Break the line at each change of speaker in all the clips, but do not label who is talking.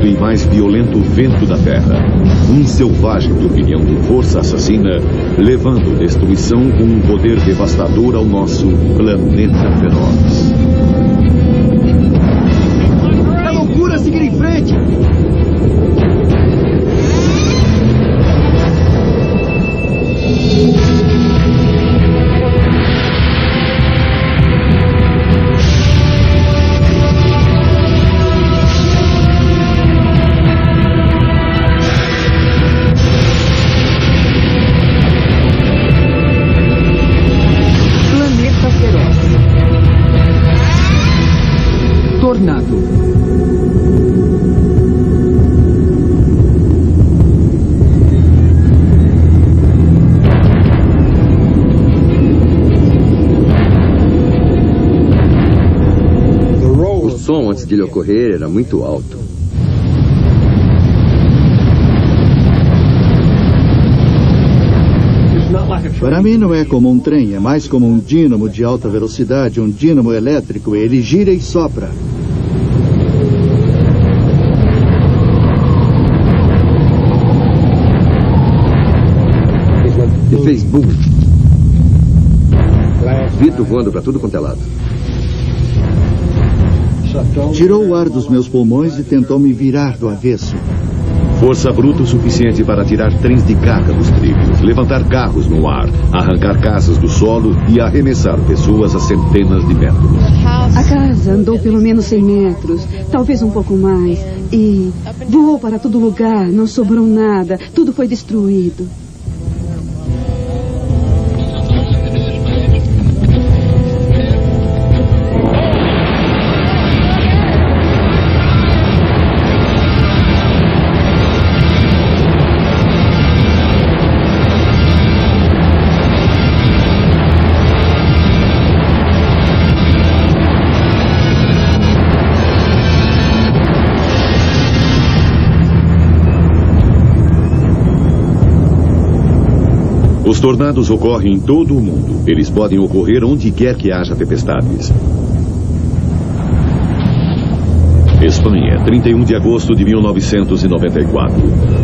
rápido e mais violento vento da Terra. Um selvagem turbilhão de força assassina, levando destruição com um poder devastador ao nosso planeta feroz.
É loucura seguir em frente!
Tornado.
O som antes de ele ocorrer era muito alto.
Para mim não é como um trem, é mais como um dínamo de alta velocidade, um dínamo elétrico. Ele gira e sopra.
E fez boom. Vito voando para tudo quanto é lado.
Tirou o ar dos meus pulmões e tentou me virar do avesso.
Força bruta o suficiente para tirar trens de carga dos trilhos, levantar carros no ar, arrancar casas do solo e arremessar pessoas a centenas de metros.
A casa andou pelo menos 100 metros, talvez um pouco mais, e voou para todo lugar, não sobrou nada, tudo foi destruído.
Os tornados ocorrem em todo o mundo. Eles podem ocorrer onde quer que haja tempestades. Espanha, 31 de agosto de 1994.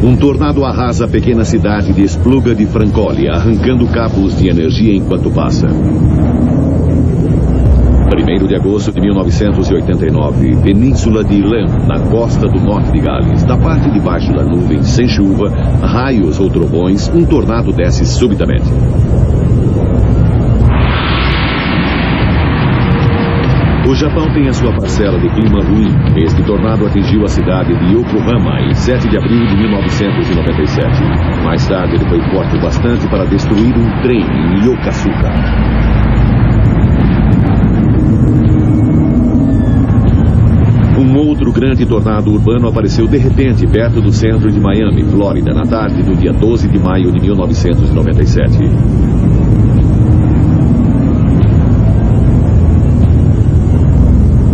Um tornado arrasa a pequena cidade de Espluga de Francolha, arrancando cabos de energia enquanto passa. 1º de agosto de 1989, Península de Ilan, na costa do norte de Gales. Da parte de baixo da nuvem, sem chuva, raios ou trovões, um tornado desce subitamente. O Japão tem a sua parcela de clima ruim. Este tornado atingiu a cidade de Yokohama em 7 de abril de 1997. Mais tarde, ele foi forte o bastante para destruir um trem em Yokosuka. Um outro grande tornado urbano apareceu de repente perto do centro de Miami, Flórida, na tarde do dia 12 de maio de 1997.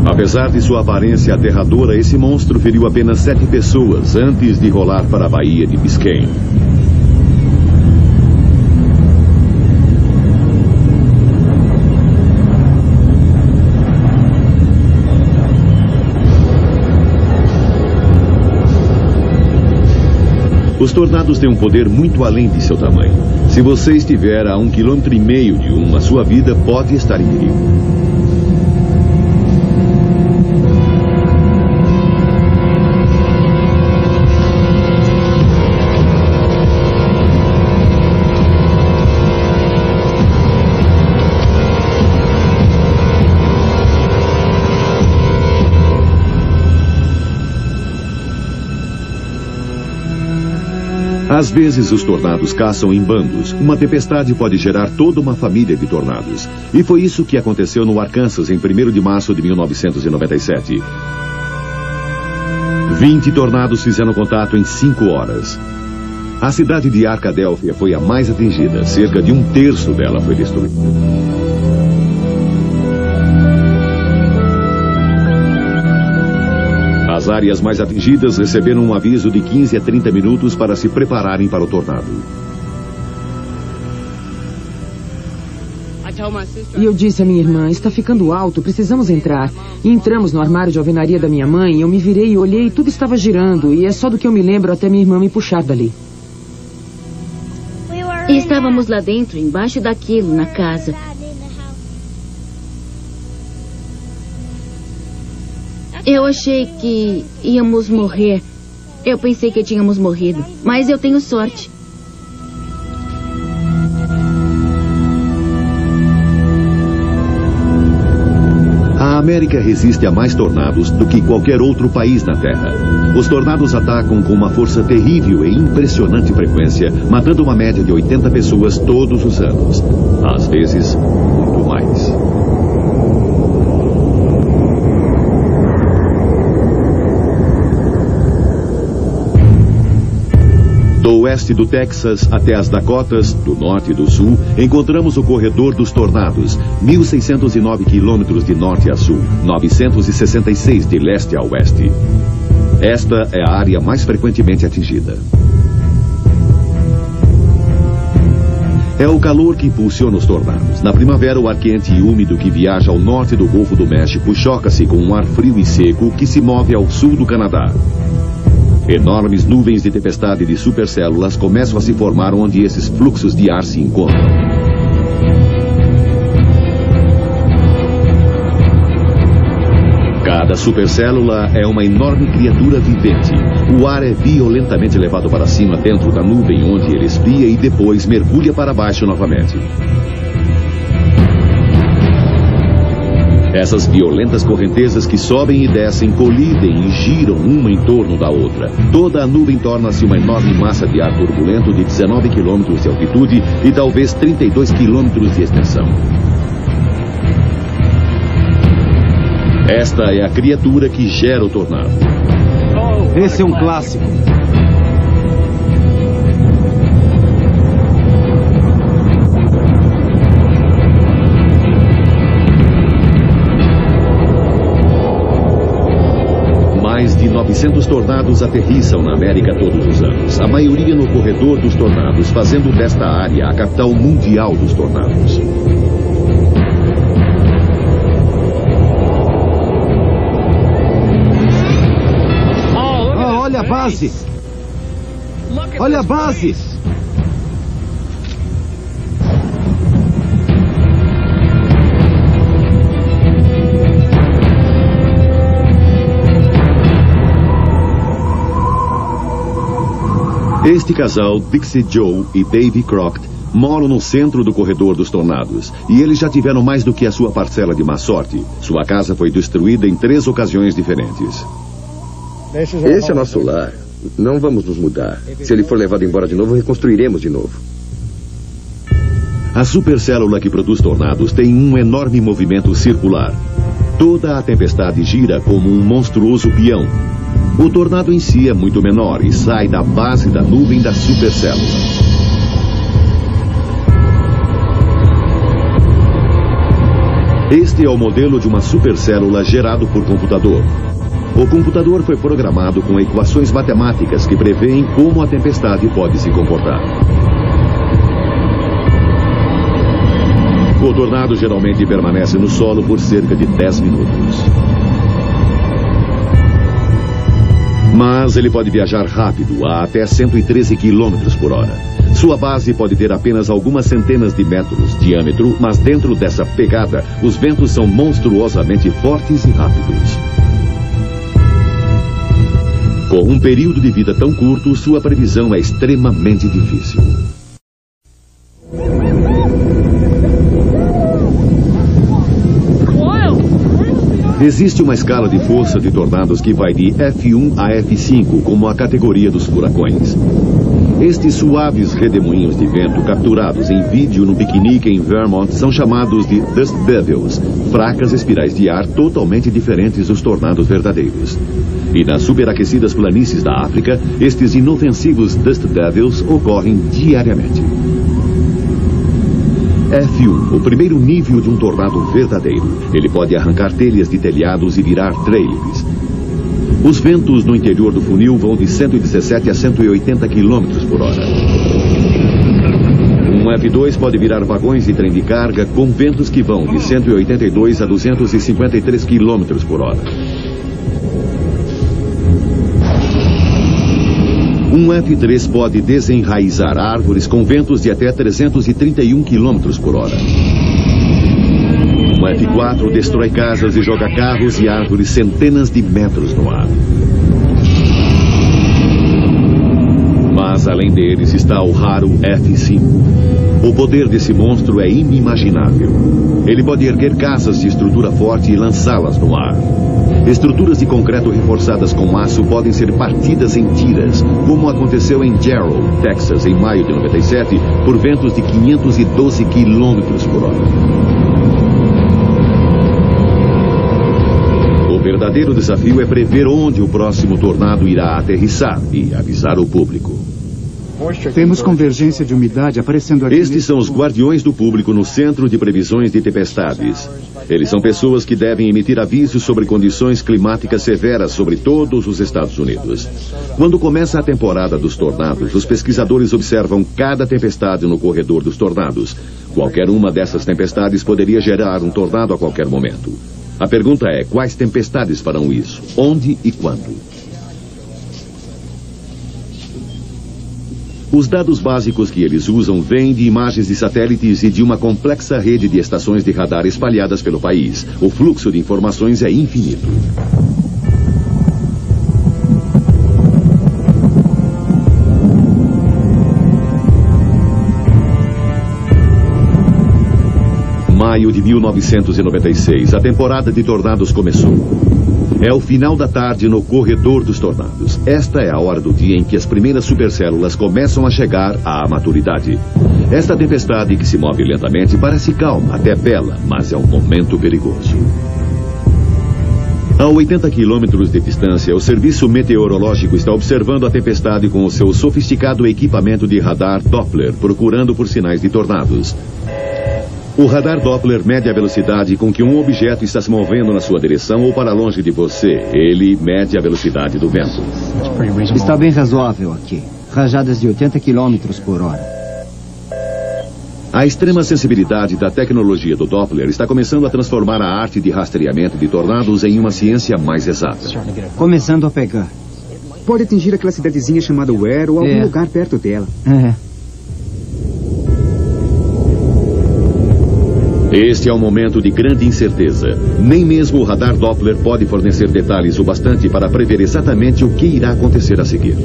Apesar de sua aparência aterradora, esse monstro feriu apenas 7 pessoas antes de rolar para a Baía de Biscayne. Os tornados têm um poder muito além de seu tamanho. Se você estiver a 1,5 km de um, a sua vida pode estar em perigo. Às vezes os tornados caçam em bandos. Uma tempestade pode gerar toda uma família de tornados. E foi isso que aconteceu no Arkansas em 1º de março de 1997. 20 tornados fizeram contato em 5 horas. A cidade de Arcadélfia foi a mais atingida. Cerca de 1/3 dela foi destruída. As áreas mais atingidas receberam um aviso de 15 a 30 minutos para se prepararem para o tornado.
E eu disse à minha irmã, está ficando alto, precisamos entrar. E entramos no armário de alvenaria da minha mãe, eu me virei e olhei e tudo estava girando. E é só do que eu me lembro até minha irmã me puxar dali.
E estávamos lá dentro, embaixo daquilo, na casa. Eu achei que íamos morrer. Eu pensei que tínhamos morrido, mas eu tenho sorte.
A América resiste a mais tornados do que qualquer outro país na Terra. Os tornados atacam com uma força terrível e impressionante frequência, matando uma média de 80 pessoas todos os anos. Às vezes, muito mais. Do oeste do Texas até as Dakotas, do norte e do sul, encontramos o corredor dos tornados, 1.609 quilômetros de norte a sul, 966 de leste a oeste. Esta é a área mais frequentemente atingida. É o calor que impulsiona os tornados. Na primavera, o ar quente e úmido que viaja ao norte do Golfo do México choca-se com um ar frio e seco que se move ao sul do Canadá. Enormes nuvens de tempestade de supercélulas começam a se formar onde esses fluxos de ar se encontram. Cada supercélula é uma enorme criatura vivente. O ar é violentamente levado para cima dentro da nuvem, onde ele esfria e depois mergulha para baixo novamente. Essas violentas correntezas que sobem e descem, colidem e giram uma em torno da outra. Toda a nuvem torna-se uma enorme massa de ar turbulento de 19 km de altitude e talvez 32 km de extensão. Esta é a criatura que gera o tornado.
Esse é um clássico.
Mais de 900 tornados aterrissam na América todos os anos, a maioria no corredor dos tornados, fazendo desta área a capital mundial dos tornados.
Olha a base! Olha a base!
Este casal, Dixie Joe e Davy Crockett, moram no centro do corredor dos tornados, e eles já tiveram mais do que a sua parcela de má sorte. Sua casa foi destruída em 3 ocasiões diferentes.
Esse é nosso lar. Não vamos nos mudar. Se ele for levado embora de novo, reconstruiremos de novo.
A supercélula que produz tornados tem um enorme movimento circular. Toda a tempestade gira como um monstruoso peão. O tornado em si é muito menor e sai da base da nuvem da supercélula. Este é o modelo de uma supercélula gerado por computador. O computador foi programado com equações matemáticas que prevêem como a tempestade pode se comportar. O tornado geralmente permanece no solo por cerca de 10 minutos. Mas ele pode viajar rápido, a até 113 km por hora. Sua base pode ter apenas algumas centenas de metros de diâmetro, mas dentro dessa pegada, os ventos são monstruosamente fortes e rápidos. Com um período de vida tão curto, sua previsão é extremamente difícil. Existe uma escala de força de tornados que vai de F1 a F5, como a categoria dos furacões. Estes suaves redemoinhos de vento capturados em vídeo no piquenique em Vermont são chamados de Dust Devils, fracas espirais de ar totalmente diferentes dos tornados verdadeiros. E nas superaquecidas planícies da África, estes inofensivos Dust Devils ocorrem diariamente. F1, o primeiro nível de um tornado verdadeiro. Ele pode arrancar telhas de telhados e virar trailers. Os ventos no interior do funil vão de 117 a 180 km por hora. Um F-2 pode virar vagões de trem de carga com ventos que vão de 182 a 253 km por hora. Um F-3 pode desenraizar árvores com ventos de até 331 km por hora. Um F-4 destrói casas e joga carros e árvores centenas de metros no ar. Mas além deles está o raro F-5. O poder desse monstro é inimaginável. Ele pode erguer casas de estrutura forte e lançá-las no ar. Estruturas de concreto reforçadas com aço podem ser partidas em tiras, como aconteceu em Jarrow, Texas, em maio de 97, por ventos de 512 km por hora. O verdadeiro desafio é prever onde o próximo tornado irá aterrissar e avisar o público.
Temos convergência de umidade aparecendo aqui.
Estes são os guardiões do público no Centro de Previsões de Tempestades. Eles são pessoas que devem emitir avisos sobre condições climáticas severas sobre todos os Estados Unidos. Quando começa a temporada dos tornados, os pesquisadores observam cada tempestade no corredor dos tornados. Qualquer uma dessas tempestades poderia gerar um tornado a qualquer momento. A pergunta é, quais tempestades farão isso? Onde e quando? Os dados básicos que eles usam vêm de imagens de satélites e de uma complexa rede de estações de radar espalhadas pelo país. O fluxo de informações é infinito. Maio de 1996, a temporada de tornados começou. É o final da tarde no corredor dos tornados. Esta é a hora do dia em que as primeiras supercélulas começam a chegar à maturidade. Esta tempestade, que se move lentamente, parece calma, até bela, mas é um momento perigoso. A 80 quilômetros de distância, o Serviço Meteorológico está observando a tempestade com o seu sofisticado equipamento de radar Doppler, procurando por sinais de tornados. O radar Doppler mede a velocidade com que um objeto está se movendo na sua direção ou para longe de você. Ele mede a velocidade do vento.
Está bem razoável aqui. Rajadas de 80 km por hora.
A extrema sensibilidade da tecnologia do Doppler está começando a transformar a arte de rastreamento de tornados em uma ciência mais exata.
Começando a pegar.
Pode atingir aquela cidadezinha chamada Ware ou algum lugar perto dela.
Este é um momento de grande incerteza. Nem mesmo o radar Doppler pode fornecer detalhes o bastante para prever exatamente o que irá acontecer a seguir.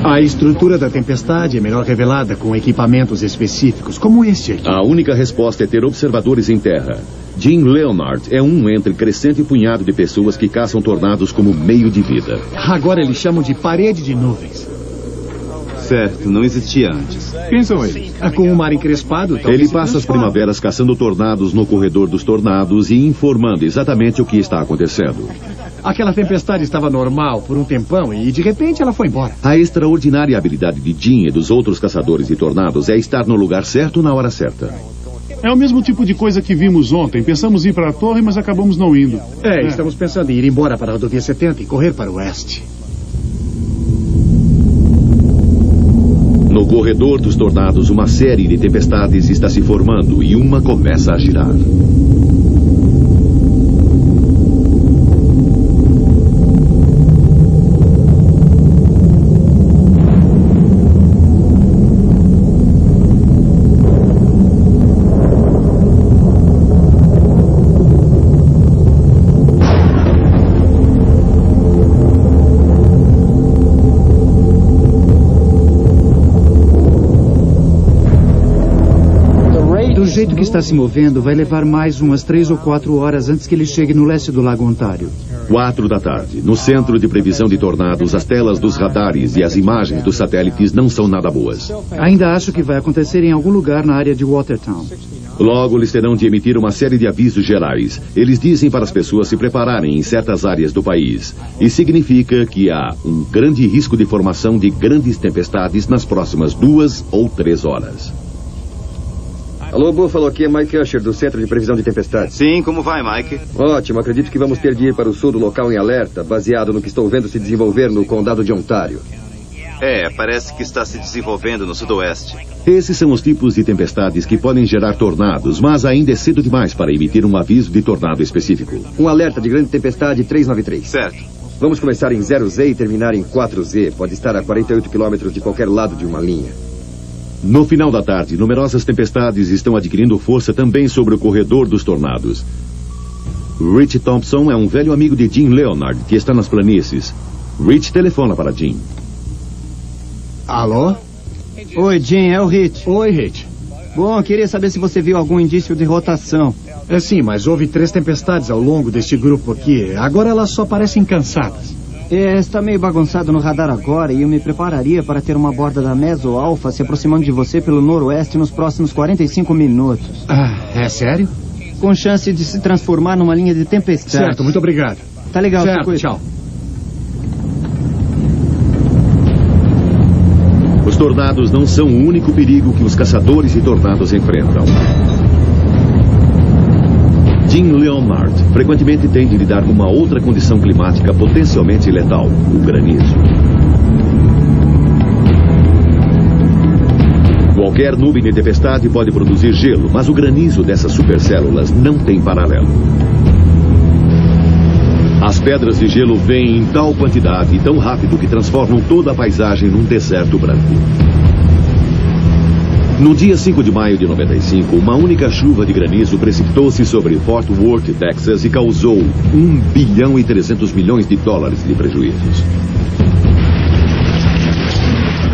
A estrutura da tempestade é melhor revelada com equipamentos específicos, como este aqui.
A única resposta é ter observadores em terra. Jim Leonard é um entre crescente punhado de pessoas que caçam tornados como meio de vida.
Agora eles chamam de parede de nuvens.
Certo, não existia antes.
Pensam eles. Com o mar encrespado,
ele passa as primaveras caçando tornados no corredor dos tornados e informando exatamente o que está acontecendo.
Aquela tempestade estava normal por um tempão e de repente ela foi embora.
A extraordinária habilidade de Jim e dos outros caçadores de tornados é estar no lugar certo na hora certa.
É o mesmo tipo de coisa que vimos ontem. Pensamos ir para a torre, mas acabamos não indo.
Estamos pensando em ir embora para a rodovia 70 e correr para o oeste.
No corredor dos tornados, uma série de tempestades está se formando e uma começa a girar.
Do jeito que está se movendo, vai levar mais umas 3 ou 4 horas antes que ele chegue no leste do Lago Ontário.
4 da tarde. No Centro de Previsão de Tornados, as telas dos radares e as imagens dos satélites não são nada boas.
Ainda acho que vai acontecer em algum lugar na área de Watertown.
Logo, eles terão de emitir uma série de avisos gerais. Eles dizem para as pessoas se prepararem em certas áreas do país. E significa que há um grande risco de formação de grandes tempestades nas próximas 2 ou 3 horas.
Alô, Buffalo, aqui é Mike Usher, do Centro de Previsão de Tempestades.
Sim, como vai, Mike?
Ótimo, acredito que vamos ter de ir para o sul do local em alerta, baseado no que estou vendo se desenvolver no condado de Ontário.
Parece que está se desenvolvendo no sudoeste.
Esses são os tipos de tempestades que podem gerar tornados, mas ainda é cedo demais para emitir um aviso de tornado específico.
Um alerta de grande tempestade 393.
Certo.
Vamos começar em 0Z e terminar em 4Z. Pode estar a 48 quilômetros de qualquer lado de uma linha.
No final da tarde, numerosas tempestades estão adquirindo força também sobre o corredor dos tornados. Rich Thompson é um velho amigo de Jim Leonard, que está nas planícies. Rich telefona para Jim.
Alô? Oi, Jim, é o Rich.
Oi, Rich.
Bom, queria saber se você viu algum indício de rotação.
Sim, mas houve 3 tempestades ao longo deste grupo aqui. Agora elas só parecem cansadas.
Está meio bagunçado no radar agora e eu me prepararia para ter uma borda da Meso Alpha se aproximando de você pelo noroeste nos próximos 45 minutos.
É sério?
Com chance de se transformar numa linha de tempestade.
Certo, muito obrigado.
Tá legal,
certo, tchau.
Os tornados não são o único perigo que os caçadores de tornados enfrentam. Jim Leonard frequentemente tem de lidar com uma outra condição climática potencialmente letal, o granizo. Qualquer nuvem de tempestade pode produzir gelo, mas o granizo dessas supercélulas não tem paralelo. As pedras de gelo vêm em tal quantidade e tão rápido que transformam toda a paisagem num deserto branco. No dia 5 de maio de 95, uma única chuva de granizo precipitou-se sobre Fort Worth, Texas, e causou $1 bilhão e 300 milhões de prejuízos.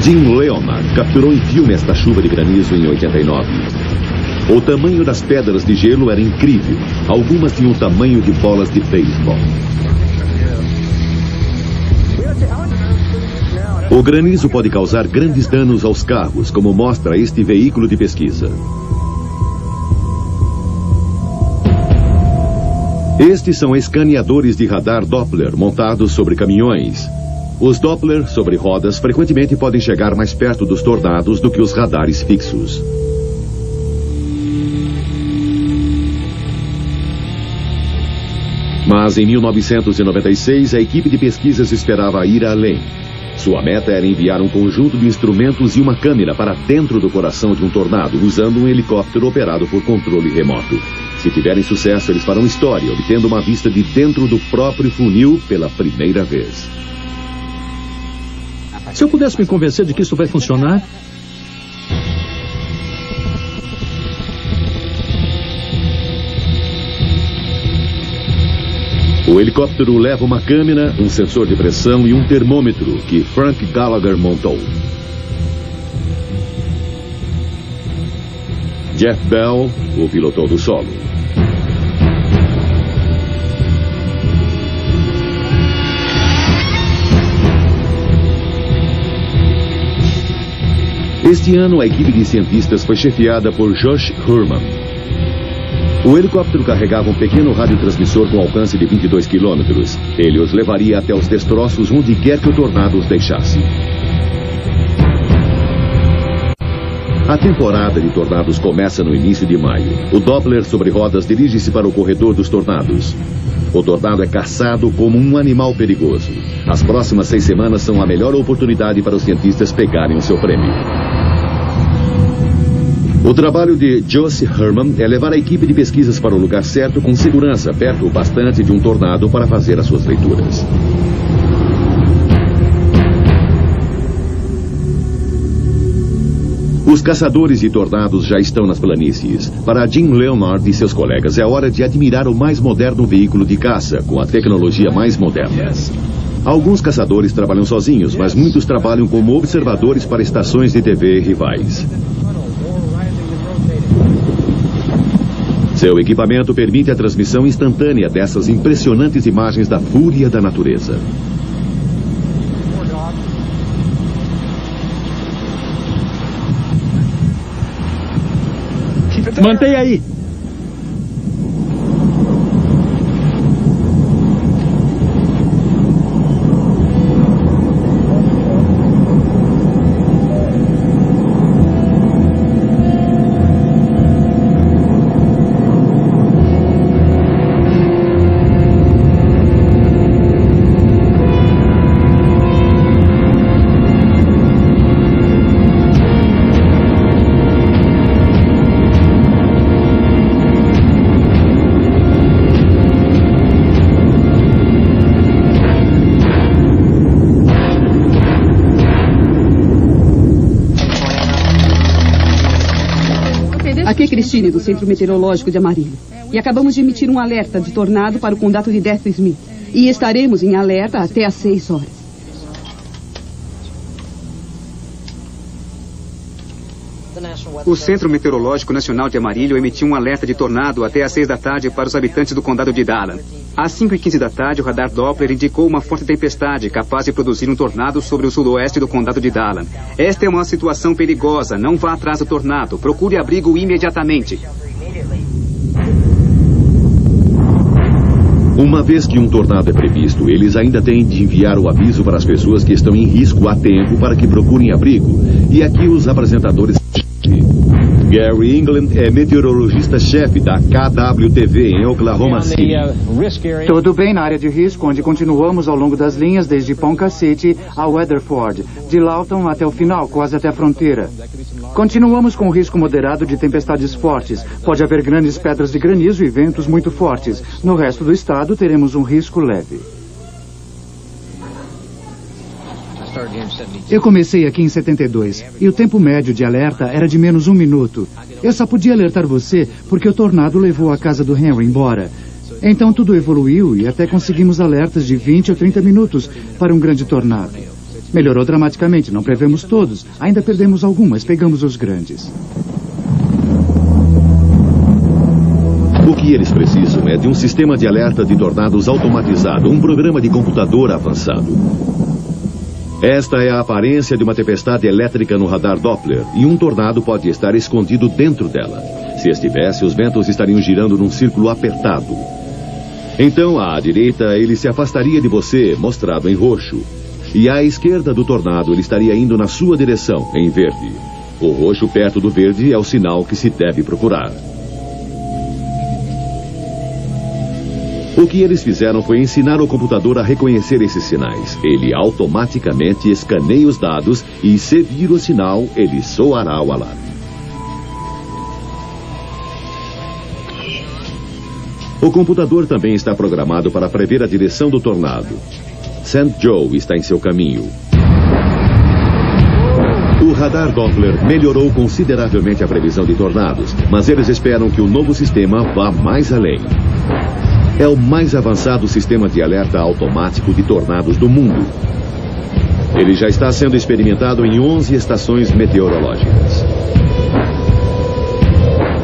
Jim Leonard capturou em filme esta chuva de granizo em 89. O tamanho das pedras de gelo era incrível. Algumas tinham o tamanho de bolas de beisebol. O granizo pode causar grandes danos aos carros, como mostra este veículo de pesquisa. Estes são escaneadores de radar Doppler montados sobre caminhões. Os Doppler sobre rodas frequentemente podem chegar mais perto dos tornados do que os radares fixos. Mas em 1996, a equipe de pesquisas esperava ir além. Sua meta era enviar um conjunto de instrumentos e uma câmera para dentro do coração de um tornado, usando um helicóptero operado por controle remoto. Se tiverem sucesso, eles farão história, obtendo uma vista de dentro do próprio funil pela primeira vez.
Se eu pudesse me convencer de que isso vai funcionar...
O helicóptero leva uma câmera, um sensor de pressão e um termômetro que Frank Gallagher montou. Jeff Bell o pilotou do solo. Este ano, a equipe de cientistas foi chefiada por Josh Herman. O helicóptero carregava um pequeno radiotransmissor com alcance de 22 quilômetros. Ele os levaria até os destroços onde quer que o tornado os deixasse. A temporada de tornados começa no início de maio. O Doppler sobre rodas dirige-se para o corredor dos tornados. O tornado é caçado como um animal perigoso. As próximas 6 semanas são a melhor oportunidade para os cientistas pegarem o seu prêmio. O trabalho de Josh Herman é levar a equipe de pesquisas para o lugar certo com segurança, perto bastante de um tornado para fazer as suas leituras. Os caçadores de tornados já estão nas planícies. Para Jim Leonard e seus colegas, é hora de admirar o mais moderno veículo de caça, com a tecnologia mais moderna. Alguns caçadores trabalham sozinhos, mas muitos trabalham como observadores para estações de TV rivais. Seu equipamento permite a transmissão instantânea dessas impressionantes imagens da fúria da natureza.
Mantenha aí!
Aqui é Christine, do Centro Meteorológico de Amarillo. E acabamos de emitir um alerta de tornado para o condado de Death Smith. E estaremos em alerta até às 6 horas.
O Centro Meteorológico Nacional de Amarillo emitiu um alerta de tornado até às 6 da tarde para os habitantes do condado de Dallas. Às 5h15 da tarde, o radar Doppler indicou uma forte tempestade capaz de produzir um tornado sobre o sudoeste do condado de Dallas. Esta é uma situação perigosa. Não vá atrás do tornado. Procure abrigo imediatamente.
Uma vez que um tornado é previsto, eles ainda têm de enviar o aviso para as pessoas que estão em risco a tempo para que procurem abrigo. E aqui os apresentadores... Gary England é meteorologista-chefe da KWTV em Oklahoma City.
Tudo bem na área de risco, onde continuamos ao longo das linhas desde Ponca City a Weatherford, de Lawton até o final, quase até a fronteira. Continuamos com o risco moderado de tempestades fortes. Pode haver grandes pedras de granizo e ventos muito fortes. No resto do estado, teremos um risco leve. Eu comecei aqui em 72 e o tempo médio de alerta era de menos 1 minuto. Eu só podia alertar você porque o tornado levou a casa do Henry embora. Então tudo evoluiu e até conseguimos alertas de 20 ou 30 minutos para um grande tornado. Melhorou dramaticamente, não prevemos todos. Ainda perdemos algumas, pegamos os grandes.
O que eles precisam é de um sistema de alerta de tornados automatizado, um programa de computador avançado. Esta é a aparência de uma tempestade elétrica no radar Doppler, e um tornado pode estar escondido dentro dela. Se estivesse, os ventos estariam girando num círculo apertado. Então, à direita, ele se afastaria de você, mostrado em roxo. E à esquerda do tornado, ele estaria indo na sua direção, em verde. O roxo perto do verde é o sinal que se deve procurar. O que eles fizeram foi ensinar o computador a reconhecer esses sinais. Ele automaticamente escaneia os dados e, se vir o sinal, ele soará o alarme. O computador também está programado para prever a direção do tornado. St. Joe está em seu caminho. O radar Doppler melhorou consideravelmente a previsão de tornados, mas eles esperam que o novo sistema vá mais além. É o mais avançado sistema de alerta automático de tornados do mundo. Ele já está sendo experimentado em 11 estações meteorológicas.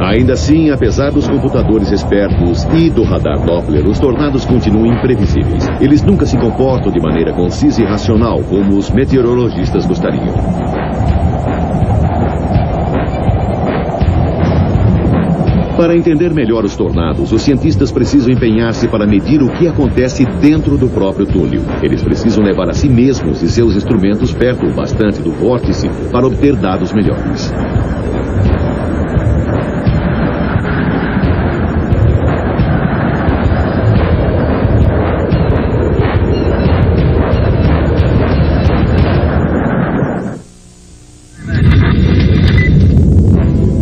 Ainda assim, apesar dos computadores espertos e do radar Doppler, os tornados continuam imprevisíveis. Eles nunca se comportam de maneira concisa e racional, como os meteorologistas gostariam. Para entender melhor os tornados, os cientistas precisam empenhar-se para medir o que acontece dentro do próprio túnel. Eles precisam levar a si mesmos e seus instrumentos perto o bastante do vórtice para obter dados melhores.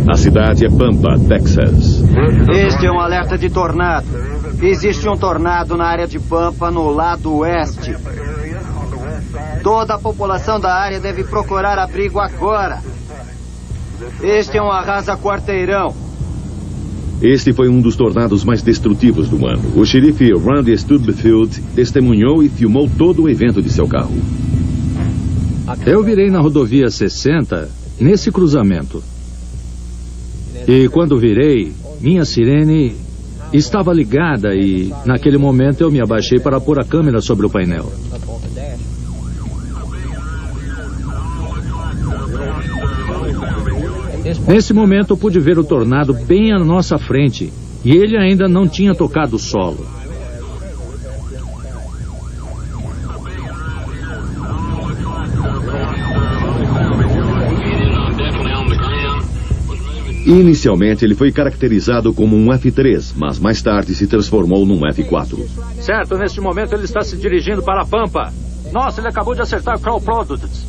A cidade é Pampa, Texas.
Este é um alerta de tornado. Existe um tornado na área de Pampa, no lado oeste. Toda a população da área deve procurar abrigo agora. Este é um arrasa-quarteirão.
Este foi um dos tornados mais destrutivos do ano. O xerife Randy Stubblefield testemunhou e filmou todo o evento de seu carro.
Eu virei na rodovia 60, nesse cruzamento. E quando virei, minha sirene estava ligada e, naquele momento, eu me abaixei para pôr a câmera sobre o painel. Nesse momento, eu pude ver o tornado bem à nossa frente e ele ainda não tinha tocado o solo.
Inicialmente, ele foi caracterizado como um F3, mas mais tarde se transformou num F4.
Certo, neste momento ele está se dirigindo para a Pampa. Nossa, ele acabou de acertar Crow Products.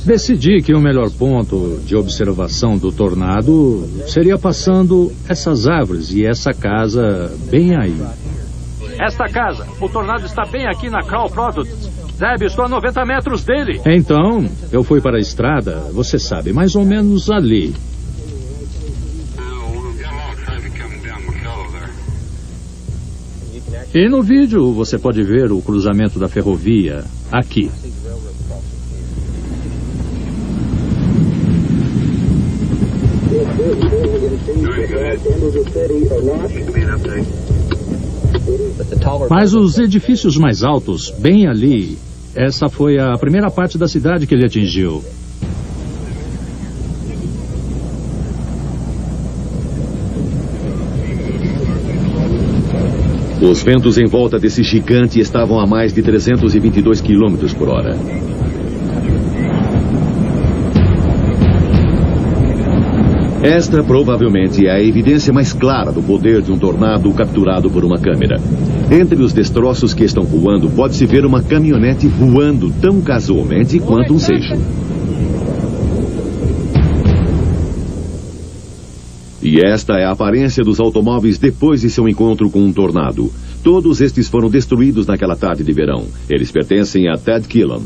Decidi que o melhor ponto de observação do tornado seria passando essas árvores e essa casa bem aí. Esta casa, o tornado está bem aqui na Crow Products. Deb, estou a 90 metros dele. Então, eu fui para a estrada, você sabe, mais ou menos ali. E no vídeo você pode ver o cruzamento da ferrovia aqui. Mas os edifícios mais altos, bem ali, essa foi a primeira parte da cidade que ele atingiu.
Os ventos em volta desse gigante estavam a mais de 322 km por hora. Esta provavelmente é a evidência mais clara do poder de um tornado capturado por uma câmera. Entre os destroços que estão voando, pode-se ver uma caminhonete voando tão casualmente quanto um seixo. E esta é a aparência dos automóveis depois de seu encontro com um tornado. Todos estes foram destruídos naquela tarde de verão. Eles pertencem a Ted Killam.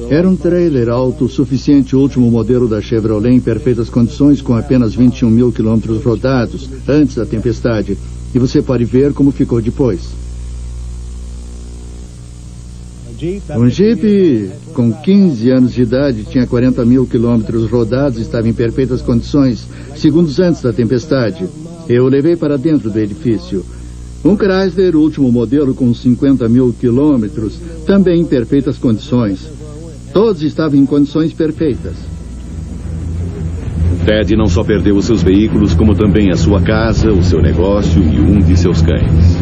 Era um trailer autossuficiente, último modelo da Chevrolet, em perfeitas condições, com apenas 21 mil quilômetros rodados antes da tempestade. E você pode ver como ficou depois. Um Jeep com 15 anos de idade, tinha 40 mil quilômetros rodados, estava em perfeitas condições, segundos antes da tempestade. Eu o levei para dentro do edifício. Um Chrysler, último modelo, com 50 mil quilômetros, também em perfeitas condições. Todos estavam em condições perfeitas.
Ted não só perdeu os seus veículos, como também a sua casa, o seu negócio e um de seus cães.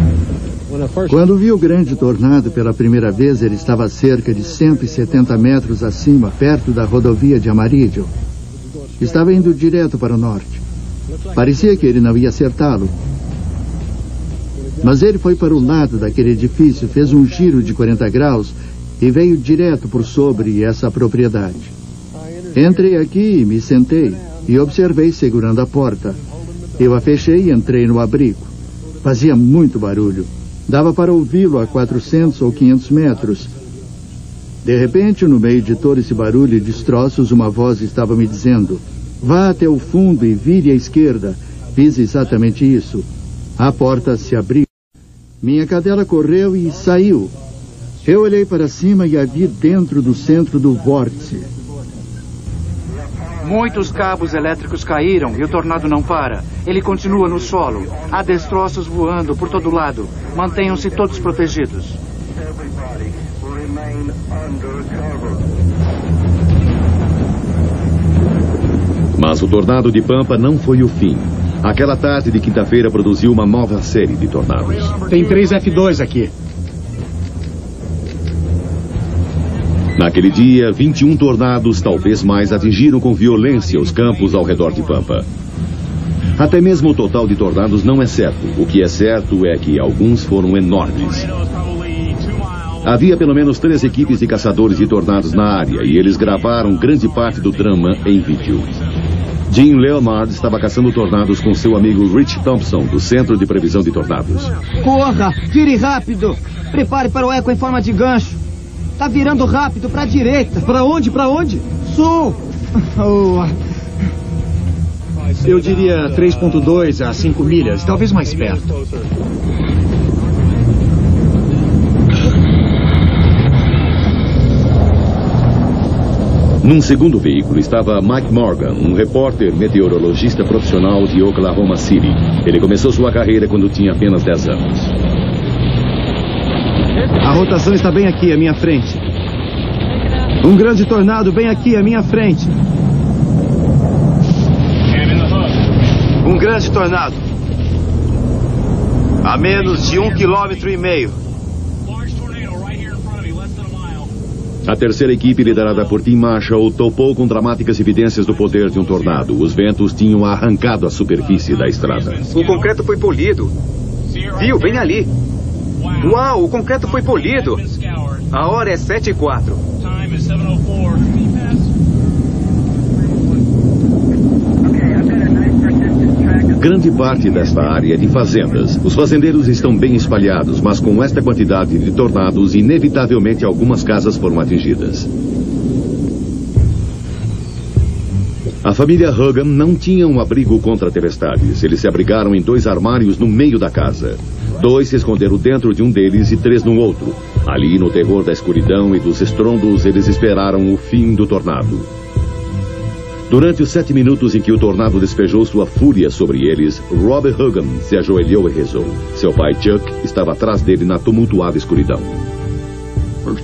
Quando vi o grande tornado pela primeira vez, ele estava a cerca de 170 metros acima, perto da rodovia de Amarillo. Estava indo direto para o norte. Parecia que ele não ia acertá-lo. Mas ele foi para o lado daquele edifício, fez um giro de 40 graus e veio direto por sobre essa propriedade. Entrei aqui e me sentei e observei segurando a porta. Eu a fechei e entrei no abrigo. Fazia muito barulho. Dava para ouvi-lo a 400 ou 500 metros. De repente, no meio de todo esse barulho e destroços, uma voz estava me dizendo: vá até o fundo e vire à esquerda. Fiz exatamente isso. A porta se abriu. Minha cadela correu e saiu. Eu olhei para cima e a vi dentro do centro do vórtice.
Muitos cabos elétricos caíram e o tornado não para. Ele continua no solo. Há destroços voando por todo lado. Mantenham-se todos protegidos.
Mas o tornado de Pampa não foi o fim. Aquela tarde de quinta-feira produziu uma nova série de tornados.
Tem 3 F2 aqui.
Naquele dia, 21 tornados, talvez mais, atingiram com violência os campos ao redor de Pampa. Até mesmo o total de tornados não é certo. O que é certo é que alguns foram enormes. Havia pelo menos 3 equipes de caçadores de tornados na área e eles gravaram grande parte do drama em vídeo. Jim Leonard estava caçando tornados com seu amigo Rich Thompson, do Centro de Previsão de Tornados.
Corra! Vire rápido! Prepare para o eco em forma de gancho. Tá virando rápido para a direita.
Para onde? Para onde?
Sul.
Eu diria 3.2 a 5 milhas, talvez mais perto.
Num segundo veículo estava Mike Morgan, um repórter meteorologista profissional de Oklahoma City. Ele começou sua carreira quando tinha apenas 10 anos.
A rotação está bem aqui à minha frente. Um grande tornado bem aqui à minha frente.
Um grande tornado. A menos de 1,5 km.
A terceira equipe, liderada por Tim Marshall, topou com dramáticas evidências do poder de um tornado. Os ventos tinham arrancado a superfície da estrada.
O concreto foi polido. Viu? Bem ali. Uau, o concreto foi polido. A hora é 7:04.
Grande parte desta área é de fazendas. Os fazendeiros estão bem espalhados, mas com esta quantidade de tornados, inevitavelmente algumas casas foram atingidas. A família Hogan não tinha um abrigo contra tempestades. Eles se abrigaram em 2 armários no meio da casa. 2 se esconderam dentro de um deles e 3 no outro. Ali, no terror da escuridão e dos estrondos, eles esperaram o fim do tornado. Durante os 7 minutos em que o tornado despejou sua fúria sobre eles, Robert Hogan se ajoelhou e rezou. Seu pai Chuck estava atrás dele na tumultuada escuridão.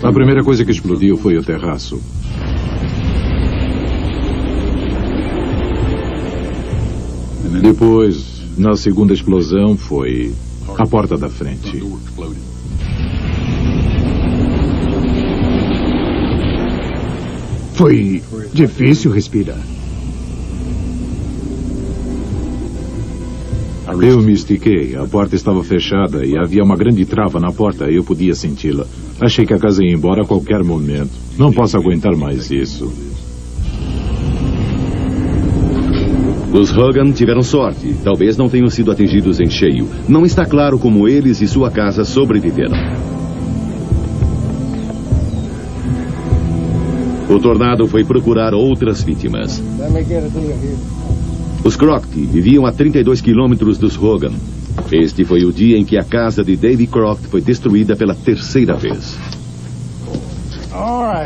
A primeira coisa que explodiu foi o terraço. Depois, na segunda explosão, foi a porta da frente.
Foi difícil respirar.
Eu me estiquei. A porta estava fechada e havia uma grande trava na porta. Eu podia senti-la. Achei que a casa ia embora a qualquer momento. Não posso aguentar mais isso.
Os Hogan tiveram sorte. Talvez não tenham sido atingidos em cheio. Não está claro como eles e sua casa sobreviveram. O tornado foi procurar outras vítimas. Os Crockett viviam a 32 quilômetros dos Hogan. Este foi o dia em que a casa de Davy Crockett foi destruída pela 3ª vez.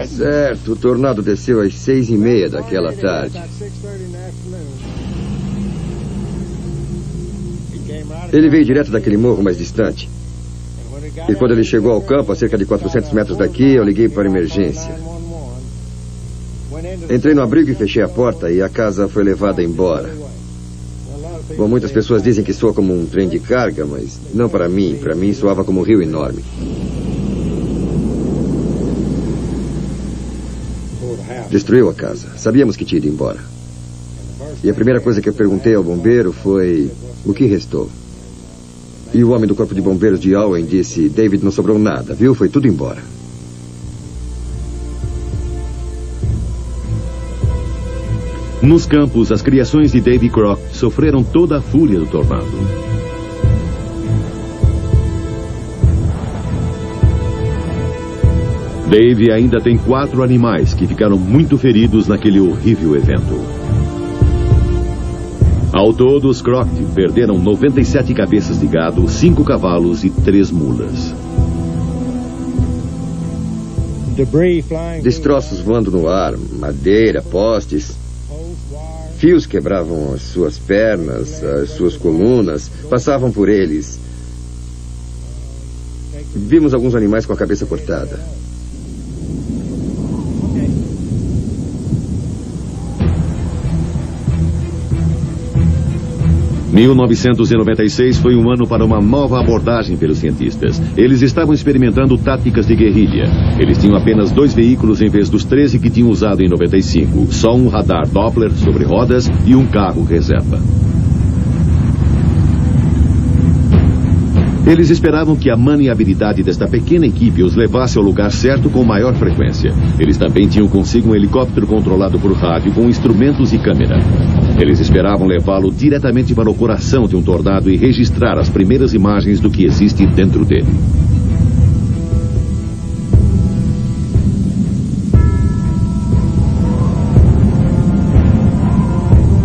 Certo, o tornado desceu às 6:30 daquela tarde. Ele veio direto daquele morro mais distante. E quando ele chegou ao campo, a cerca de 400 metros daqui, eu liguei para emergência. Entrei no abrigo e fechei a porta e a casa foi levada embora. Bom, muitas pessoas dizem que soa como um trem de carga, mas não para mim. Para mim soava como um rio enorme. Destruiu a casa. Sabíamos que tinha ido embora. E a primeira coisa que eu perguntei ao bombeiro foi: o que restou? E o homem do corpo de bombeiros de Owen disse: David, não sobrou nada, viu? Foi tudo embora.
Nos campos, as criações de Davy Crockett sofreram toda a fúria do tornado. Davy ainda tem 4 animais que ficaram muito feridos naquele horrível evento. Ao todo, os Crockett perderam 97 cabeças de gado, 5 cavalos e 3 mulas.
Destroços voando no ar, madeira, postes. Fios quebravam as suas pernas, as suas colunas, passavam por eles. Vimos alguns animais com a cabeça cortada.
Em 1996 foi um ano para uma nova abordagem pelos cientistas. Eles estavam experimentando táticas de guerrilha. Eles tinham apenas 2 veículos em vez dos 13 que tinham usado em 95. Só um radar Doppler sobre rodas e um carro reserva. Eles esperavam que a maniabilidade desta pequena equipe os levasse ao lugar certo com maior frequência. Eles também tinham consigo um helicóptero controlado por rádio com instrumentos e câmera. Eles esperavam levá-lo diretamente para o coração de um tornado e registrar as primeiras imagens do que existe dentro dele.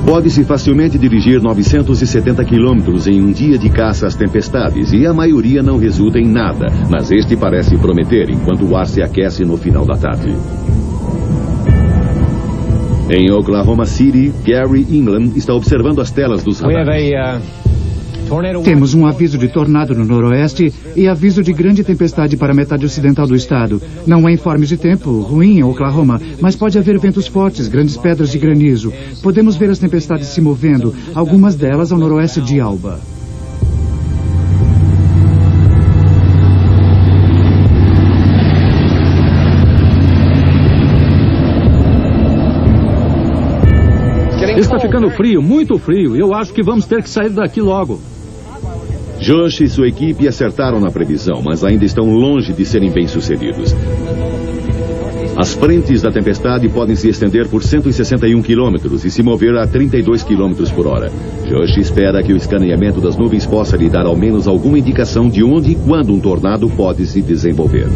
Pode-se facilmente dirigir 970 quilômetros em um dia de caça às tempestades e a maioria não resulta em nada, mas este parece prometer enquanto o ar se aquece no final da tarde. Em Oklahoma City, Gary England está observando as telas dos radares.
Temos um aviso de tornado no noroeste e aviso de grande tempestade para a metade ocidental do estado. Não há informes de tempo ruim em Oklahoma, mas pode haver ventos fortes, grandes pedras de granizo. Podemos ver as tempestades se movendo, algumas delas ao noroeste de Alba.
Está ficando frio, muito frio. Eu acho que vamos ter que sair daqui logo.
Josh e sua equipe acertaram na previsão, mas ainda estão longe de serem bem-sucedidos. As frentes da tempestade podem se estender por 161 quilômetros e se mover a 32 quilômetros por hora. Josh espera que o escaneamento das nuvens possa lhe dar ao menos alguma indicação de onde e quando um tornado pode se desenvolver.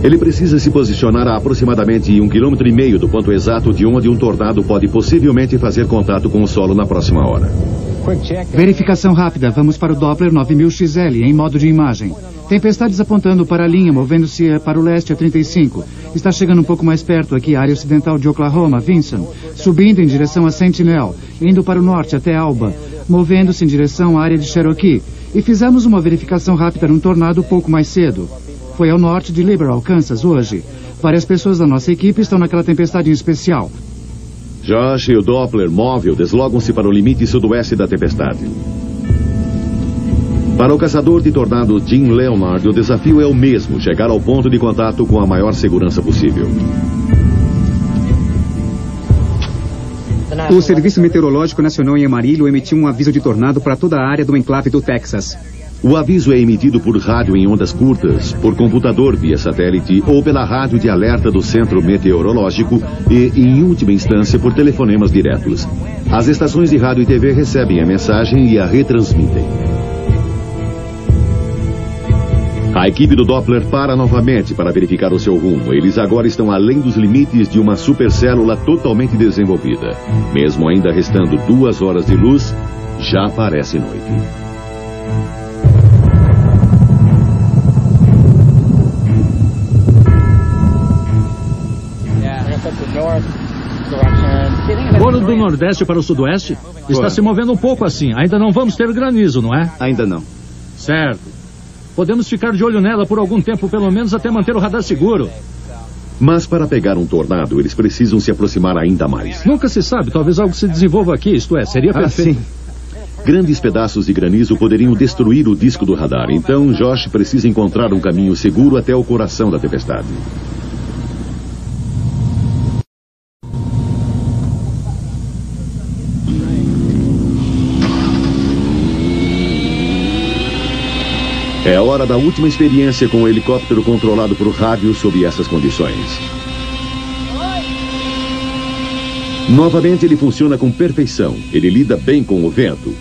Ele precisa se posicionar a aproximadamente 1,5 km do ponto exato de onde um tornado pode possivelmente fazer contato com o solo na próxima hora.
Verificação rápida. Vamos para o Doppler 9000 XL, em modo de imagem. Tempestades apontando para a linha, movendo-se para o leste a 35. Está chegando um pouco mais perto aqui, área ocidental de Oklahoma, Vinson. Subindo em direção a Sentinel, indo para o norte até Alba, movendo-se em direção à área de Cherokee. E fizemos uma verificação rápida num tornado pouco mais cedo. Foi ao norte de Liberal, Kansas, hoje. Várias pessoas da nossa equipe estão naquela tempestade em especial.
Josh e o Doppler móvel deslogam-se para o limite sudoeste da tempestade. Para o caçador de tornados Jim Leonard, o desafio é o mesmo, chegar ao ponto de contato com a maior segurança possível.
O Serviço Meteorológico Nacional em Amarillo emitiu um aviso de tornado para toda a área do enclave do Texas.
O aviso é emitido por rádio em ondas curtas, por computador via satélite ou pela rádio de alerta do Centro Meteorológico e, em última instância, por telefonemas diretos. As estações de rádio e TV recebem a mensagem e a retransmitem. A equipe do Doppler para novamente para verificar o seu rumo. Eles agora estão além dos limites de uma supercélula totalmente desenvolvida. Mesmo ainda restando 2 horas de luz, já parece noite.
Fora do nordeste para o sudoeste? Está se movendo um pouco assim. Ainda não vamos ter granizo, não é?
Ainda não.
Certo. Podemos ficar de olho nela por algum tempo, pelo menos até manter o radar seguro.
Mas para pegar um tornado, eles precisam se aproximar ainda mais.
Nunca se sabe. Talvez algo se desenvolva aqui, isto é, seria perfeito.
Sim. Grandes pedaços de granizo poderiam destruir o disco do radar. Então, Josh precisa encontrar um caminho seguro até o coração da tempestade. É a hora da última experiência com o helicóptero controlado por rádio sob essas condições. Novamente ele funciona com perfeição. Ele lida bem com o vento.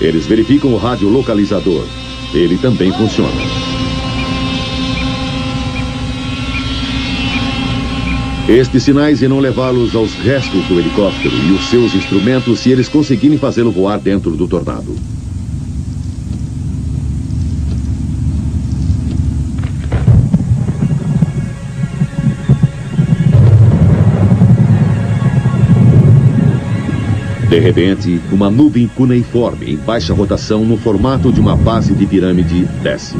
Eles verificam o rádio localizador. Ele também funciona. Estes sinais irão levá-los aos restos do helicóptero e os seus instrumentos se eles conseguirem fazê-lo voar dentro do tornado. De repente, uma nuvem cuneiforme em baixa rotação no formato de uma base de pirâmide desce.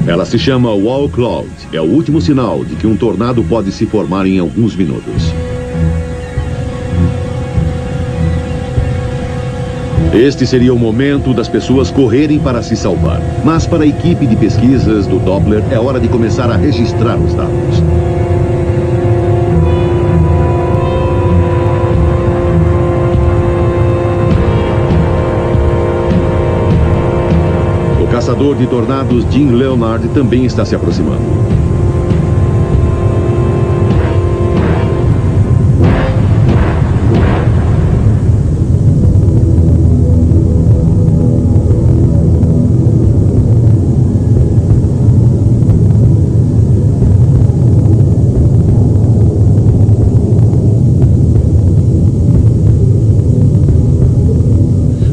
Ela se chama Wall Cloud. É o último sinal de que um tornado pode se formar em alguns minutos. Este seria o momento das pessoas correrem para se salvar. Mas para a equipe de pesquisas do Doppler é hora de começar a registrar os dados. O caçador de tornados Jim Leonard também está se aproximando.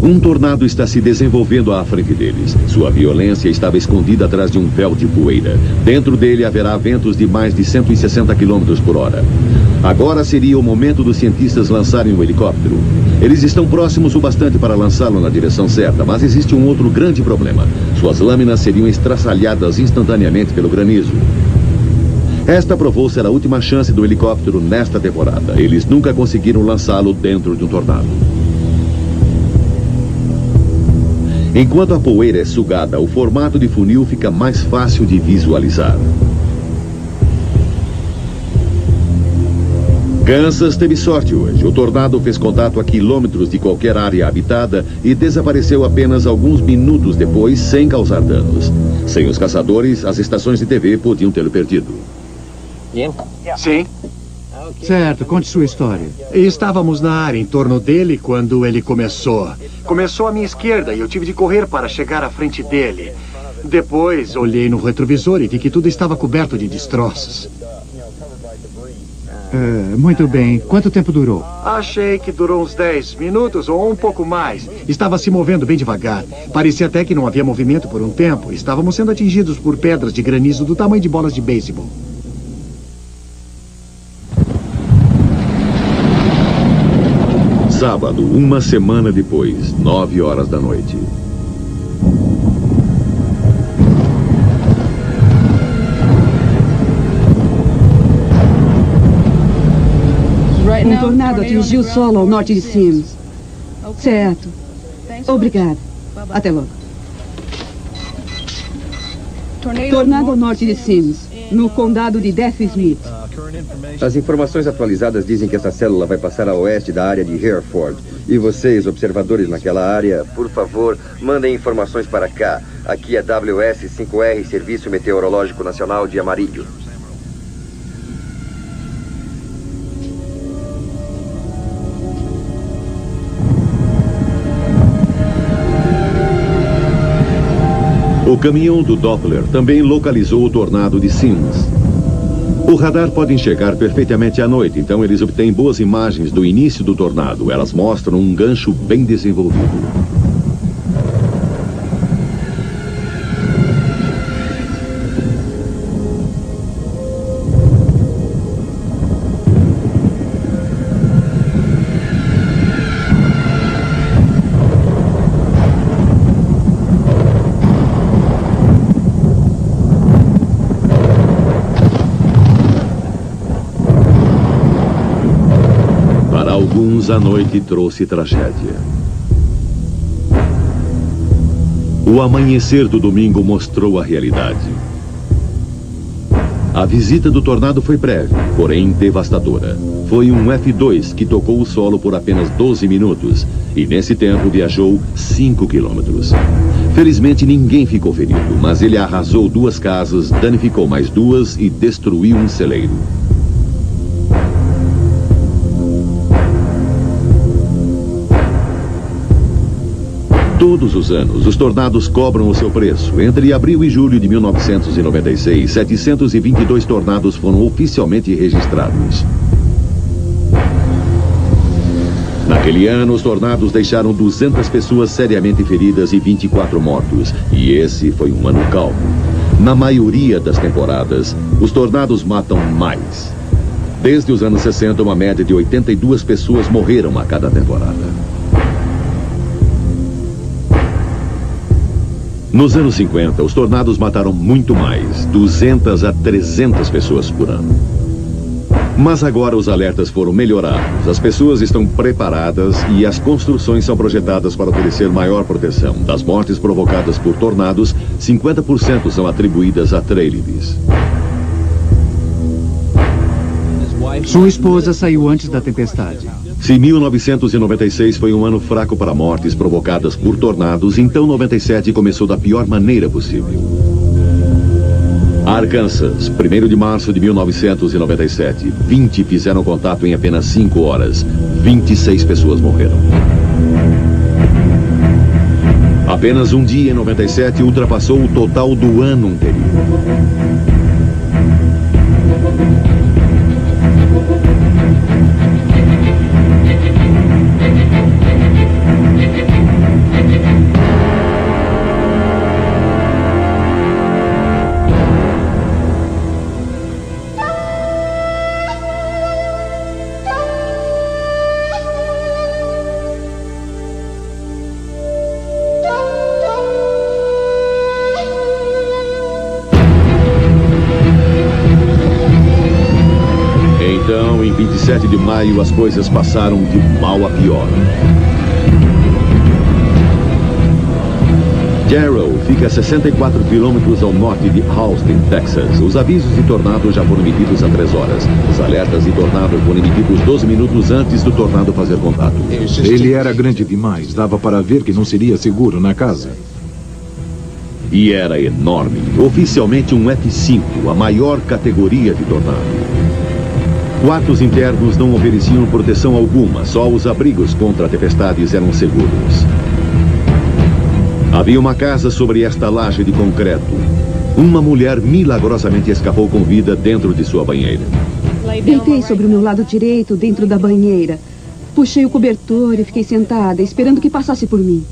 Um tornado está se desenvolvendo à frente deles. Sua violência estava escondida atrás de um véu de poeira. Dentro dele haverá ventos de mais de 160 km por hora. Agora seria o momento dos cientistas lançarem o helicóptero. Eles estão próximos o bastante para lançá-lo na direção certa, mas existe um outro grande problema. Suas lâminas seriam estraçalhadas instantaneamente pelo granizo. Esta provou ser a última chance do helicóptero nesta temporada. Eles nunca conseguiram lançá-lo dentro de um tornado. Enquanto a poeira é sugada, o formato de funil fica mais fácil de visualizar. Kansas teve sorte hoje. O tornado fez contato a quilômetros de qualquer área habitada e desapareceu apenas alguns minutos depois, sem causar danos. Sem os caçadores, as estações de TV podiam tê-lo perdido.
Sim.
Certo, conte sua história.
Estávamos na área em torno dele quando ele começou. Começou à minha esquerda e eu tive de correr para chegar à frente dele. Depois, olhei no retrovisor e vi que tudo estava coberto de destroços.
Muito bem. Quanto tempo durou?
Achei que durou uns 10 minutos ou um pouco mais. Estava se movendo bem devagar. Parecia até que não havia movimento por um tempo. Estávamos sendo atingidos por pedras de granizo do tamanho de bolas de beisebol.
Sábado, uma semana depois, 9 horas da noite.
Um tornado atingiu o solo ao norte de Sims. Certo. Obrigada. Até logo. Tornado ao norte de Sims, no condado de Death Smith.
As informações atualizadas dizem que essa célula vai passar a oeste da área de Hereford. E vocês, observadores naquela área, por favor, mandem informações para cá. Aqui é WS-5R, Serviço Meteorológico Nacional de Amarillo.
O caminhão do Doppler também localizou o tornado de Sims. O radar pode enxergar perfeitamente à noite, então eles obtêm boas imagens do início do tornado. Elas mostram um gancho bem desenvolvido. A noite trouxe tragédia. O amanhecer do domingo mostrou a realidade. A visita do tornado foi breve, porém devastadora. Foi um F2 que tocou o solo por apenas 12 minutos e nesse tempo viajou 5 quilômetros. Felizmente ninguém ficou ferido, mas ele arrasou 2 casas, danificou mais 2 e destruiu um celeiro. Todos os anos, os tornados cobram o seu preço. Entre abril e julho de 1996, 722 tornados foram oficialmente registrados. Naquele ano, os tornados deixaram 200 pessoas seriamente feridas e 24 mortos. E esse foi um ano calmo. Na maioria das temporadas, os tornados matam mais. Desde os anos 60, uma média de 82 pessoas morreram a cada temporada. Nos anos 50, os tornados mataram muito mais, 200 a 300 pessoas por ano. Mas agora os alertas foram melhorados, as pessoas estão preparadas e as construções são projetadas para oferecer maior proteção. Das mortes provocadas por tornados, 50% são atribuídas a trailers.
Sua esposa saiu antes da tempestade.
Se 1996 foi um ano fraco para mortes provocadas por tornados, então 97 começou da pior maneira possível. Arkansas, 1º de março de 1997. 20 fizeram contato em apenas 5 horas. 26 pessoas morreram. Apenas um dia em 97 ultrapassou o total do ano anterior. Então, em 27 de maio, as coisas passaram de mal a pior. Jarrow fica a 64 quilômetros ao norte de Austin, Texas. Os avisos de tornado já foram emitidos há 3 horas. Os alertas de tornado foram emitidos 12 minutos antes do tornado fazer contato.
Ele era grande demais, dava para ver que não seria seguro na casa.
E era enorme. Oficialmente um F5, a maior categoria de tornado. Quartos internos não ofereciam proteção alguma, só os abrigos contra tempestades eram seguros. Havia uma casa sobre esta laje de concreto. Uma mulher milagrosamente escapou com vida dentro de sua banheira.
Deitei sobre o meu lado direito, dentro da banheira. Puxei o cobertor e fiquei sentada, esperando que passasse por mim.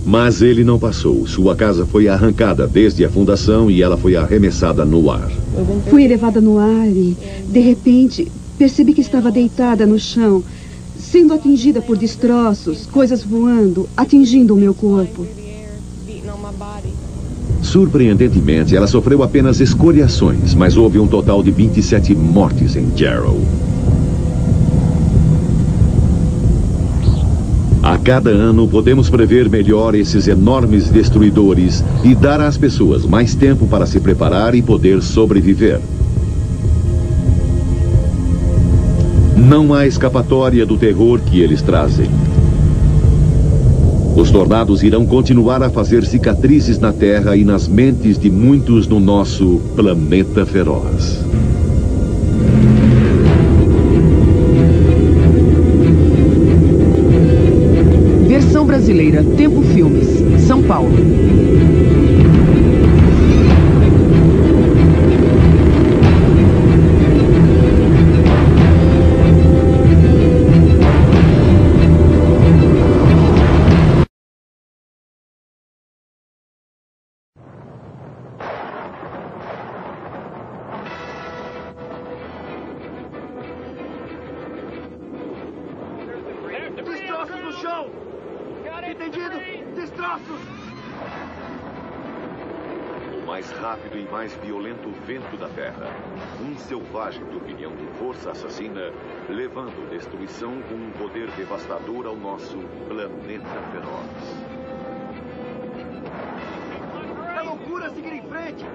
Mas ele não passou. Sua casa foi arrancada desde a fundação e ela foi arremessada no ar.
Fui elevada no ar e, de repente, percebi que estava deitada no chão, sendo atingida por destroços, coisas voando, atingindo o meu corpo.
Surpreendentemente, ela sofreu apenas escoriações, mas houve um total de 27 mortes em Jarrow. A cada ano, podemos prever melhor esses enormes destruidores e dar às pessoas mais tempo para se preparar e poder sobreviver. Não há escapatória do terror que eles trazem. Os tornados irão continuar a fazer cicatrizes na Terra e nas mentes de muitos no nosso planeta feroz.
Versão brasileira, Tempo Filmes, São Paulo.
Destroços no chão! Entendido? Destroços!
O mais rápido e mais violento vento da Terra. Um selvagem turbilhão de força assassina, levando destruição com um poder devastador ao nosso planeta feroz.
É loucura seguir em frente!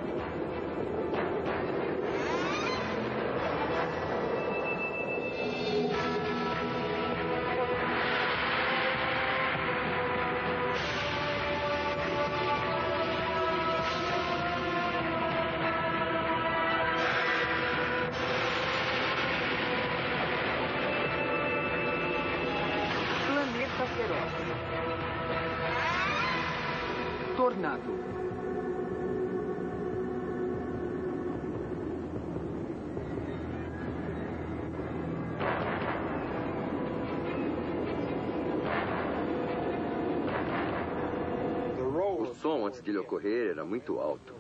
Tornado.
O som antes de ele ocorrer era muito alto.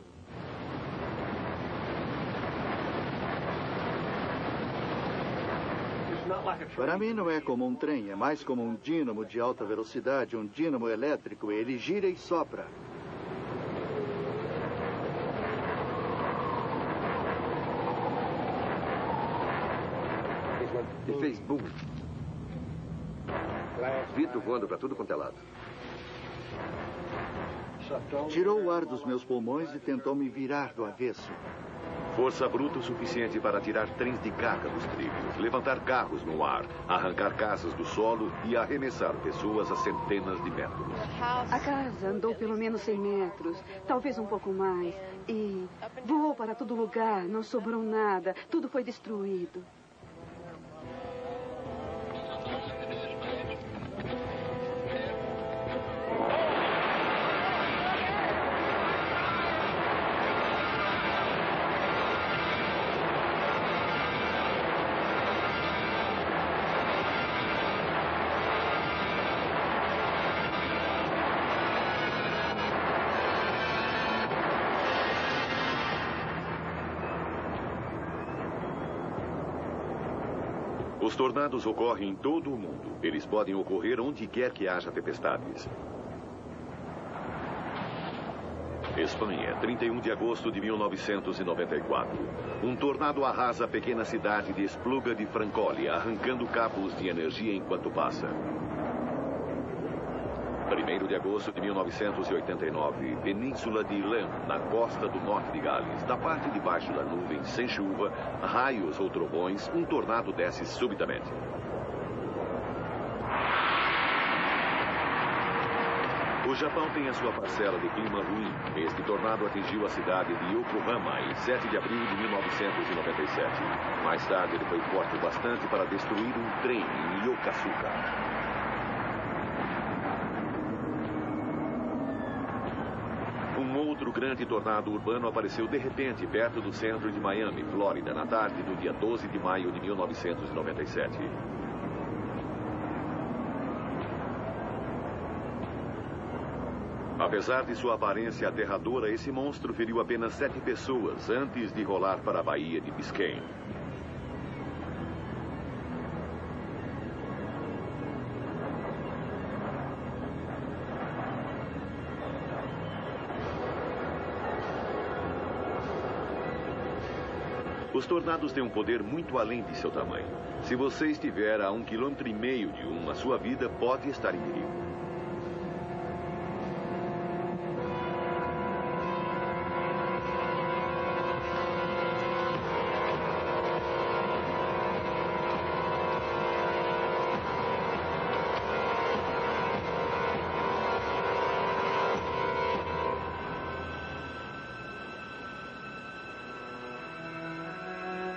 Para mim não é como um trem, é mais como um dínamo de alta velocidade, um dínamo elétrico. Ele gira e sopra.
E fez boom. Vito voando para tudo quanto é lado.
Tirou o ar dos meus pulmões e tentou me virar do avesso.
Força bruta o suficiente para tirar trens de carga dos trilhos, levantar carros no ar, arrancar casas do solo e arremessar pessoas a centenas de metros.
A casa andou pelo menos 100 metros, talvez um pouco mais, e voou para todo lugar, não sobrou nada, tudo foi destruído.
Os tornados ocorrem em todo o mundo. Eles podem ocorrer onde quer que haja tempestades. Espanha, 31 de agosto de 1994. Um tornado arrasa a pequena cidade de Espluga de Francolí, arrancando cabos de energia enquanto passa. 1º de agosto de 1989, Península de Ilan, na costa do norte de Gales. Da parte de baixo da nuvem, sem chuva, raios ou trovões, um tornado desce subitamente. O Japão tem a sua parcela de clima ruim. Este tornado atingiu a cidade de Yokohama em 7 de abril de 1997. Mais tarde, ele foi forte o bastante para destruir um trem em Yokosuka. Um outro grande tornado urbano apareceu de repente perto do centro de Miami, Flórida, na tarde do dia 12 de maio de 1997. Apesar de sua aparência aterradora, esse monstro feriu apenas 7 pessoas antes de rolar para a Baía de Biscayne. Os tornados têm um poder muito além de seu tamanho. Se você estiver a 1,5 km de um, a sua vida pode estar em perigo.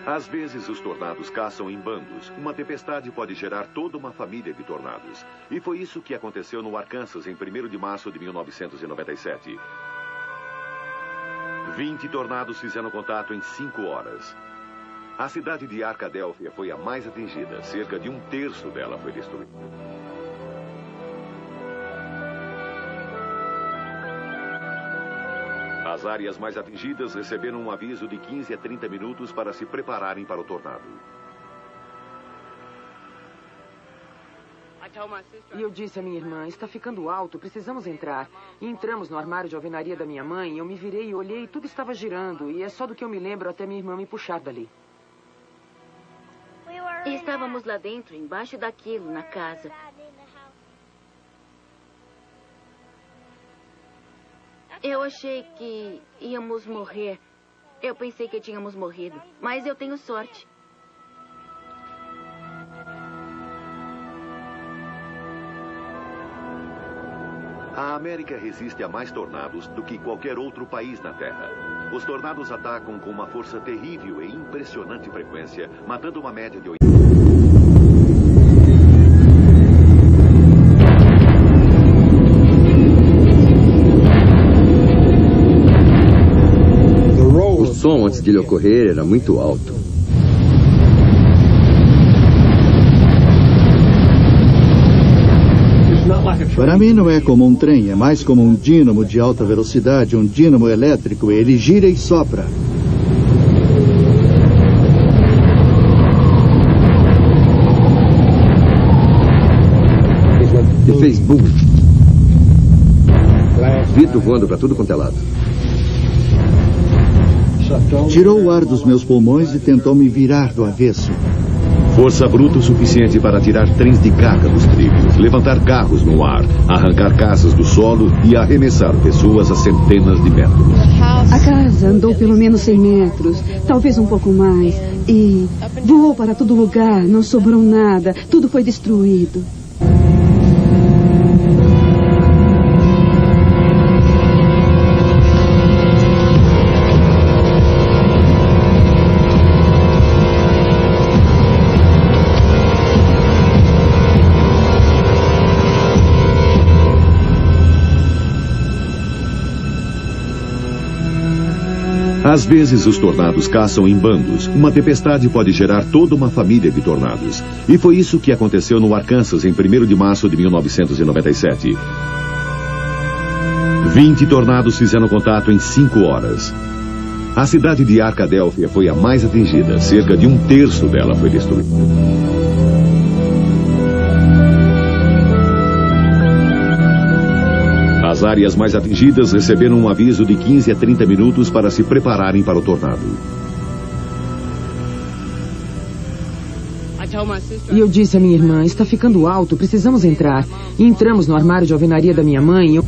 Às vezes, os tornados caçam em bandos. Uma tempestade pode gerar toda uma família de tornados. E foi isso que aconteceu no Arkansas em 1º de março de 1997. 20 tornados fizeram contato em 5 horas. A cidade de Arkadelphia foi a mais atingida. Cerca de 1/3 dela foi destruída. As áreas mais atingidas receberam um aviso de 15 a 30 minutos para se prepararem para o tornado.
E eu disse à minha irmã, está ficando alto, precisamos entrar. E entramos no armário de alvenaria da minha mãe, eu me virei e olhei, tudo estava girando. E é só do que eu me lembro até minha irmã me puxar dali.
Estávamos lá dentro, embaixo daquilo, na casa. Eu achei que íamos morrer. Eu pensei que tínhamos morrido. Mas eu tenho sorte.
A América resiste a mais tornados do que qualquer outro país na Terra. Os tornados atacam com uma força terrível e impressionante frequência, matando uma média de 80.
O som antes de ele ocorrer era muito alto.
Para mim não é como um trem, é mais como um dínamo de alta velocidade, um dínamo elétrico. Ele gira e sopra.
E fez boom. Vito voando para tudo quanto é lado.
Tirou o ar dos meus pulmões e tentou me virar do avesso.
Força bruta o suficiente para tirar trens de carga dos trilhos, levantar carros no ar, arrancar casas do solo e arremessar pessoas a centenas de metros.
A casa andou pelo menos 100 metros, talvez um pouco mais, e voou para todo lugar, não sobrou nada, tudo foi destruído.
Às vezes, os tornados caçam em bandos. Uma tempestade pode gerar toda uma família de tornados. E foi isso que aconteceu no Arkansas em 1º de março de 1997. 20 tornados fizeram contato em 5 horas. A cidade de Arkadelphia foi a mais atingida. Cerca de 1/3 dela foi destruída. As áreas mais atingidas receberam um aviso de 15 a 30 minutos para se prepararem para o tornado.
E eu disse à minha irmã, está ficando alto, precisamos entrar. E entramos no armário de alvenaria da minha mãe.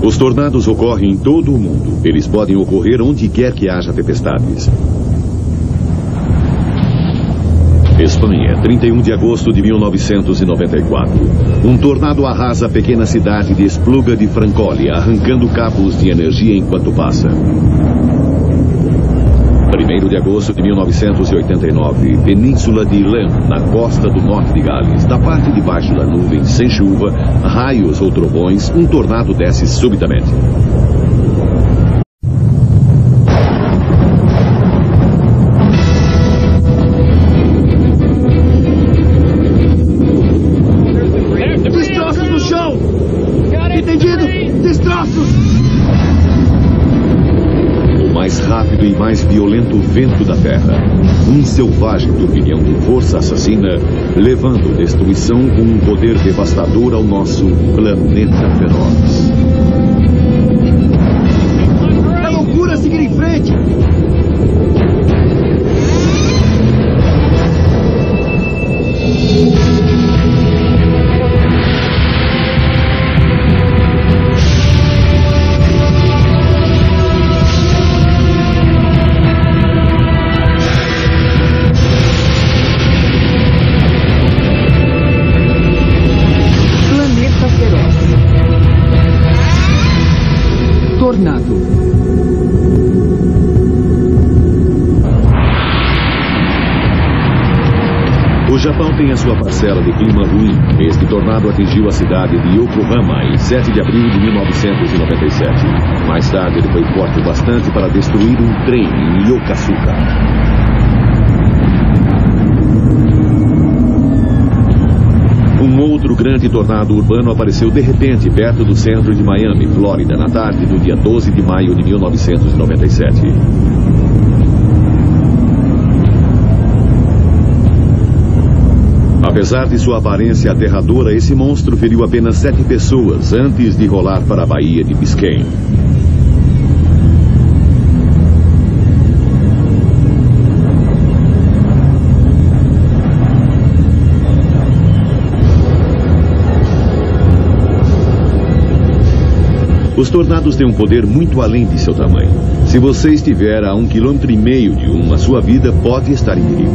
Os tornados ocorrem em todo o mundo. Eles podem ocorrer onde quer que haja tempestades. Espanha, 31 de agosto de 1994. Um tornado arrasa a pequena cidade de Espluga de Francolha, arrancando cabos de energia enquanto passa. 1º de agosto de 1989, Península de Ilan, na costa do norte de Gales. Da parte de baixo da nuvem, sem chuva, raios ou trovões, um tornado desce subitamente.
Destroços no chão! Entendido? Destroços!
Mais rápido e mais violento vento da Terra. Um selvagem turbilhão de força assassina, levando destruição com um poder devastador ao nosso planeta feroz.
É loucura seguir em frente!
Tornado.
O Japão tem a sua parcela de clima ruim. Este tornado atingiu a cidade de Yokohama em 7 de abril de 1997. Mais tarde, ele foi forte o bastante para destruir um trem em Yokosuka. Um outro grande tornado urbano apareceu de repente perto do centro de Miami, Flórida, na tarde do dia 12 de maio de 1997. Apesar de sua aparência aterradora, esse monstro feriu apenas 7 pessoas antes de rolar para a Baía de Biscayne. Os tornados têm um poder muito além de seu tamanho. Se você estiver a 1,5 km de um, a sua vida pode estar em perigo.